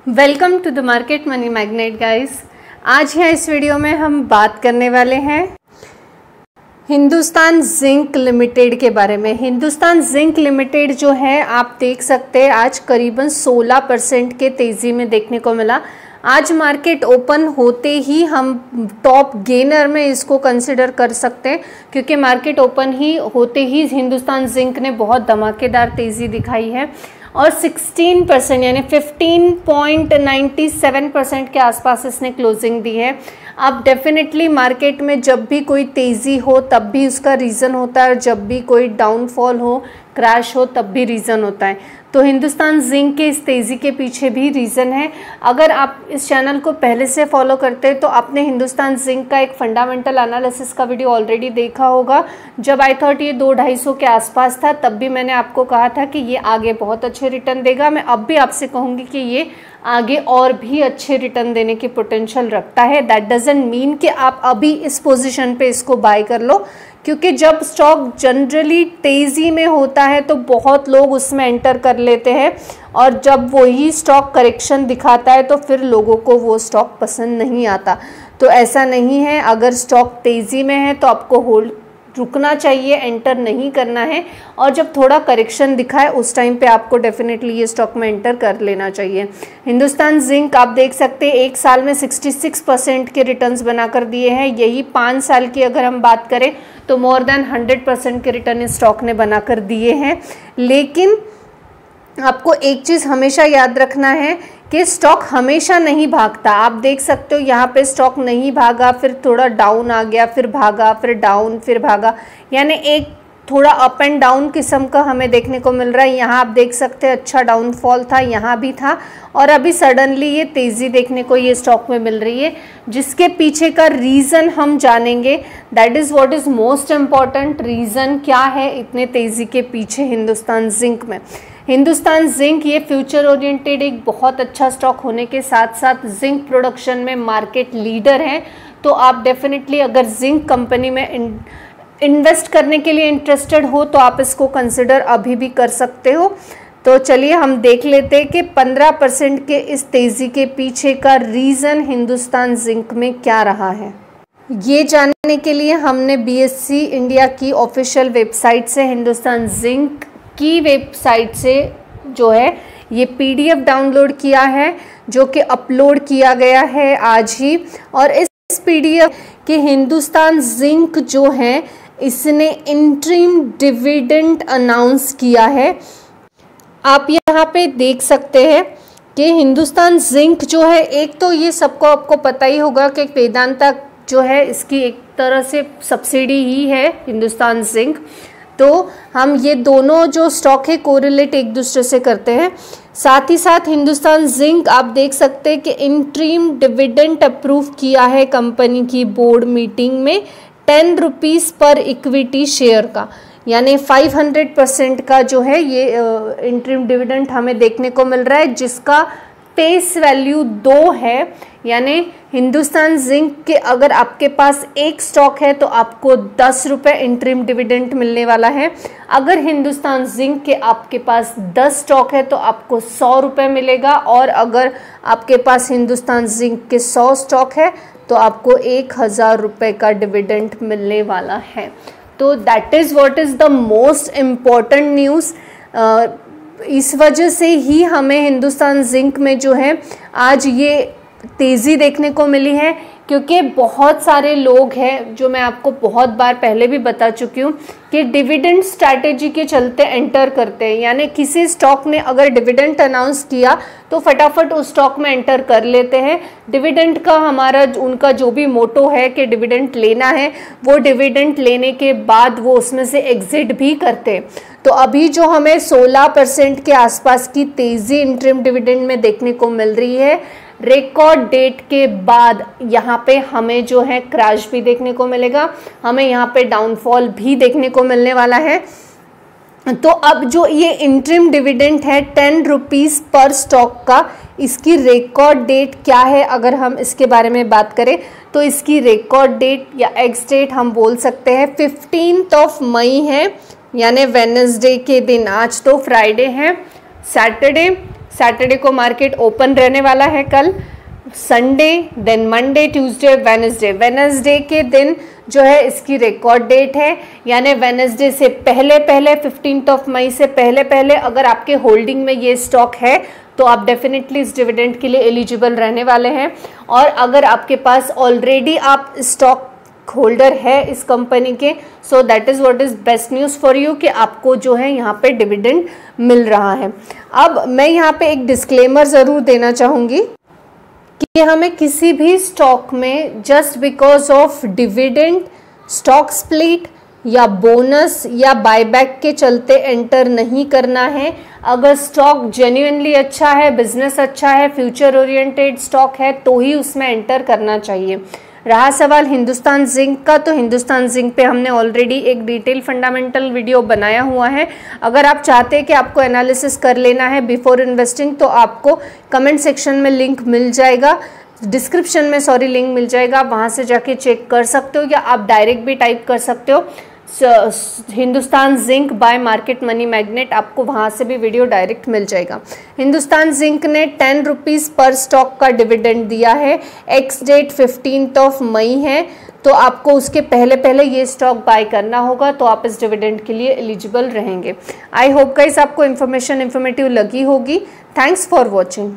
Welcome to the market money magnet guys. आज है इस वीडियो में हम बात करने वाले हैं हिंदुस्तान जिंक लिमिटेड के बारे में। हिंदुस्तान जिंक लिमिटेड जो है आप देख सकते हैं आज करीबन 16% के तेज़ी में देखने को मिला। आज मार्केट ओपन होते ही हम टॉप गेनर में इसको कंसिडर कर सकते हैं, क्योंकि मार्केट ओपन ही होते ही हिंदुस्तान जिंक ने बहुत धमाकेदार तेज़ी दिखाई है और 16% यानी 15.97% के आसपास इसने क्लोजिंग दी है। अब डेफिनेटली मार्केट में जब भी कोई तेज़ी हो तब भी उसका रीज़न होता है, और जब भी कोई डाउनफॉल हो, क्रैश हो, तब भी रीज़न होता है। तो हिंदुस्तान जिंक के इस तेज़ी के पीछे भी रीज़न है। अगर आप इस चैनल को पहले से फॉलो करते हैं तो आपने हिंदुस्तान जिंक का एक फंडामेंटल एनालिसिस का वीडियो ऑलरेडी देखा होगा। जब आई थॉट ये 200-250 के आसपास था तब भी मैंने आपको कहा था कि ये आगे बहुत अच्छे रिटर्न देगा। मैं अब भी आपसे कहूँगी कि ये आगे और भी अच्छे रिटर्न देने की पोटेंशियल रखता है। दैट डजंट मीन कि आप अभी इस पोजीशन पे इसको बाय कर लो, क्योंकि जब स्टॉक जनरली तेज़ी में होता है तो बहुत लोग उसमें एंटर कर लेते हैं, और जब वही स्टॉक करेक्शन दिखाता है तो फिर लोगों को वो स्टॉक पसंद नहीं आता। तो ऐसा नहीं है, अगर स्टॉक तेज़ी में है तो आपको होल्ड रुकना चाहिए, एंटर नहीं करना है, और जब थोड़ा करेक्शन दिखाए उस टाइम पे आपको डेफिनेटली ये स्टॉक में एंटर कर लेना चाहिए। हिंदुस्तान जिंक आप देख सकते हैं एक साल में 66% के रिटर्न्स बनाकर दिए हैं। यही 5 साल की अगर हम बात करें तो मोर देन 100% के रिटर्न इस स्टॉक ने बनाकर दिए हैं। लेकिन आपको एक चीज़ हमेशा याद रखना है कि स्टॉक हमेशा नहीं भागता। आप देख सकते हो यहाँ पे स्टॉक नहीं भागा, फिर थोड़ा डाउन आ गया, फिर भागा, फिर डाउन, फिर भागा, यानी एक थोड़ा अप एंड डाउन किस्म का हमें देखने को मिल रहा है। यहाँ आप देख सकते हैं अच्छा डाउनफॉल था, यहाँ भी था, और अभी सडनली ये तेज़ी देखने को ये स्टॉक में मिल रही है, जिसके पीछे का रीज़न हम जानेंगे। That is what is most important. Reason क्या है इतने तेज़ी के पीछे हिंदुस्तान जिंक में। हिंदुस्तान जिंक ये फ्यूचर ओरिएंटेड एक बहुत अच्छा स्टॉक होने के साथ साथ जिंक प्रोडक्शन में मार्केट लीडर है। तो आप डेफिनेटली अगर जिंक कंपनी में इन्वेस्ट करने के लिए इंटरेस्टेड हो तो आप इसको कंसिडर अभी भी कर सकते हो। तो चलिए हम देख लेते हैं कि 15% के इस तेज़ी के पीछे का रीज़न हिंदुस्तान जिंक में क्या रहा है। ये जानने के लिए हमने BSE इंडिया की ऑफिशियल वेबसाइट से, हिंदुस्तान जिंक की वेबसाइट से जो है ये PDF डाउनलोड किया है, जो कि अपलोड किया गया है आज ही। और इस PDF के हिंदुस्तान जिंक जो है इसने इंटरिम डिविडेंड अनाउंस किया है। आप यहाँ पे देख सकते हैं कि हिंदुस्तान जिंक जो है, एक तो ये सबको आपको पता ही होगा कि वेदांता जो है इसकी एक तरह से सब्सिडी ही है हिंदुस्तान जिंक। तो हम ये दोनों जो स्टॉक है कोरिलेट एक दूसरे से करते हैं। साथ ही साथ हिंदुस्तान जिंक आप देख सकते हैं कि इंटरिम डिविडेंड अप्रूव किया है कंपनी की बोर्ड मीटिंग में 10 रुपीज़ पर इक्विटी शेयर का, यानी 500% का जो है ये इंटरिम डिविडेंड हमें देखने को मिल रहा है, जिसका फेस वैल्यू 2 है। यानी हिंदुस्तान जिंक के अगर आपके पास एक स्टॉक है तो आपको 10 रुपये इंटरिम डिविडेंड मिलने वाला है। अगर हिंदुस्तान जिंक के आपके पास 10 स्टॉक है तो आपको 100 रुपये मिलेगा, और अगर आपके पास हिंदुस्तान जिंक के 100 स्टॉक है तो आपको 1000 रुपये का डिविडेंड मिलने वाला है। तो that is what is the most important news. इस वजह से ही हमें हिंदुस्तान जिंक में जो है आज ये तेज़ी देखने को मिली है, क्योंकि बहुत सारे लोग हैं, जो मैं आपको बहुत बार पहले भी बता चुकी हूँ, कि डिविडेंड स्ट्रैटेजी के चलते एंटर करते हैं। यानी किसी स्टॉक ने अगर डिविडेंड अनाउंस किया तो फटाफट उस स्टॉक में एंटर कर लेते हैं। डिविडेंड का हमारा उनका जो भी मोटो है कि डिविडेंड लेना है, वो डिविडेंड लेने के बाद वो उसमें से एग्जिट भी करते हैं। तो अभी जो हमें 16% के आसपास की तेज़ी इंटरिम डिविडेंड में देखने को मिल रही है, रिकॉर्ड डेट के बाद यहाँ पे हमें जो है क्रैश भी देखने को मिलेगा, हमें यहाँ पे डाउनफॉल भी देखने को मिलने वाला है। तो अब जो ये इंटरिम डिविडेंड है 10 रुपीज़ पर स्टॉक का, इसकी रिकॉर्ड डेट क्या है अगर हम इसके बारे में बात करें तो इसकी रिकॉर्ड डेट या एक्स डेट हम बोल सकते हैं 15 मई है, यानी वेडनेसडे के दिन। आज तो फ्राइडे है, सैटरडे सैटरडे को मार्केट ओपन रहने वाला है कल, Sunday, then Monday, Tuesday, Wednesday. Wednesday के दिन जो है इसकी रिकॉर्ड डेट है, यानी वेडनेसडे से पहले 15 मई से पहले अगर आपके होल्डिंग में ये स्टॉक है तो आप डेफिनेटली इस डिविडेंड के लिए एलिजिबल रहने वाले हैं। और अगर आपके पास ऑलरेडी आप स्टॉक होल्डर है इस कंपनी के, so that is what is best news for you कि आपको जो है यहाँ पे डिविडेंड मिल रहा है। अब मैं यहाँ पे एक डिस्क्लेमर ज़रूर देना चाहूँगी कि हमें किसी भी स्टॉक में just because of dividend, stock split या बोनस या बायबैक के चलते एंटर नहीं करना है। अगर स्टॉक जेन्युइनली अच्छा है, बिजनेस अच्छा है, फ्यूचर ओरिएंटेड स्टॉक है तो ही उसमें एंटर करना चाहिए। रहा सवाल हिंदुस्तान जिंक का, तो हिंदुस्तान जिंक पे हमने ऑलरेडी एक डिटेल फंडामेंटल वीडियो बनाया हुआ है। अगर आप चाहते हैं कि आपको एनालिसिस कर लेना है बिफोर इन्वेस्टिंग तो आपको कमेंट सेक्शन में लिंक मिल जाएगा, डिस्क्रिप्शन में लिंक मिल जाएगा, वहाँ से जाके चेक कर सकते हो या आप डायरेक्ट भी टाइप कर सकते हो Hindustan zinc bye market money magnet, आपको वहाँ से भी वीडियो डायरेक्ट मिल जाएगा। हिंदुस्तान जिंक ने 10 रुपीज़ पर स्टॉक का डिविडेंड दिया है, एक्स डेट 15 मई है, तो आपको उसके पहले ये स्टॉक बाय करना होगा, तो आप इस डिविडेंड के लिए एलिजिबल रहेंगे। आई होप गाइस आपको इन्फॉर्मेटिव लगी होगी। Thanks for watching.